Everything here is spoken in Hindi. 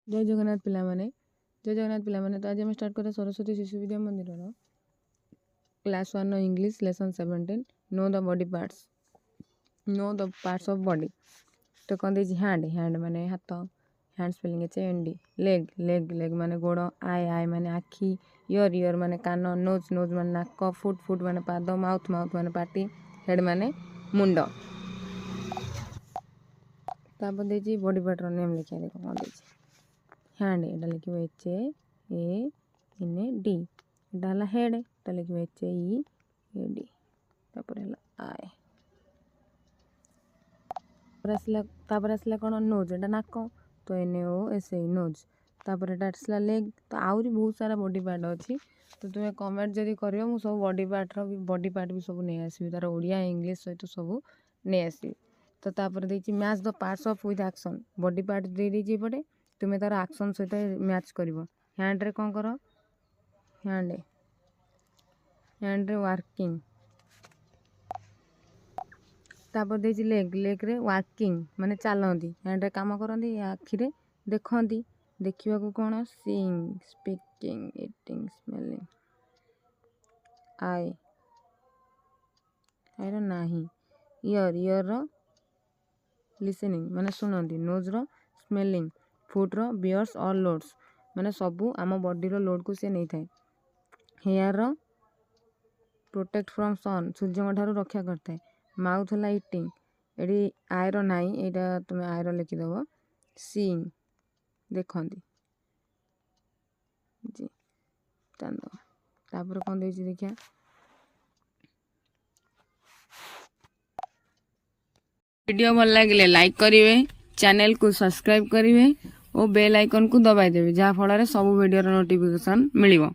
जय जगन्नाथ पिला माने जय जगन्नाथ पिला माने तो आज हम स्टार्ट करें सरस्वती शिशु विद्या मंदिर class 1 English lesson 17 know the body parts of body तो कौन दीजिए हैंड हैंड माने हाथ hand spelling H leg leg leg माने गोड़ आई आई माने आखि इयर इयर माने कान नोज नोज माने नाक फुट फुट माने पाद माउथ माउथ माने पाटी हेड माने मुंड तापर दीजिए बॉडी पार्ट रो नेम लिखा देखो कौन दीजिए हैंड एटा लिखो H A N A D एटा हला हेड एटा लिखो एच ई ए डी तापर हला आई तापर आसला कौन नोज एटा नाक तो N O S A nose तापर एटा आसला लेग तो आउरी बहुत सारा बॉडी पार्ट अच्छी तो तुम्हें कमेंट जदि कर सब बॉडी पार्ट भी सब नहीं आसबि तार ओडिया इंग्लिश सहित सब नहीं आसबि तो तापर देछि match the parts of with action body part दे देछि पटे तुम्हें तार एक्शन सहित मैच करिवो हैंड रे कोन करो हैंड रे वर्किंग तापर देछि लेग लेग रे वर्किंग माने चलंदी हैंड रे काम करंदी आखि रे देखंदी देखिबा को कोन सीइंग स्पीकिंग ईटिंग स्मेलिंग आई रो नाही इयर इयर रो लिसनिंग माने सुनंदी नोज रो स्मेलिंग फुट रो बियर्स और लोड्स माने सबू आम बॉडी रो लोड को से नहीं थाए hair row protect from sun सूर्य ठारू रक्षा करता है माउथ होला ईटिंग एडी आई रो नाही एटा तुम आई रो लिखि दबो सीइंग देखंदी जी चांद तापर कोन देछि देखिया वीडियो भल लगे लाइक करेंगे चैनल को सब्सक्राइब करेंगे और बेल आइकन को दबाई देवे जहाँ फल सब वीडियो नोटिफिकेशन मिलिबो।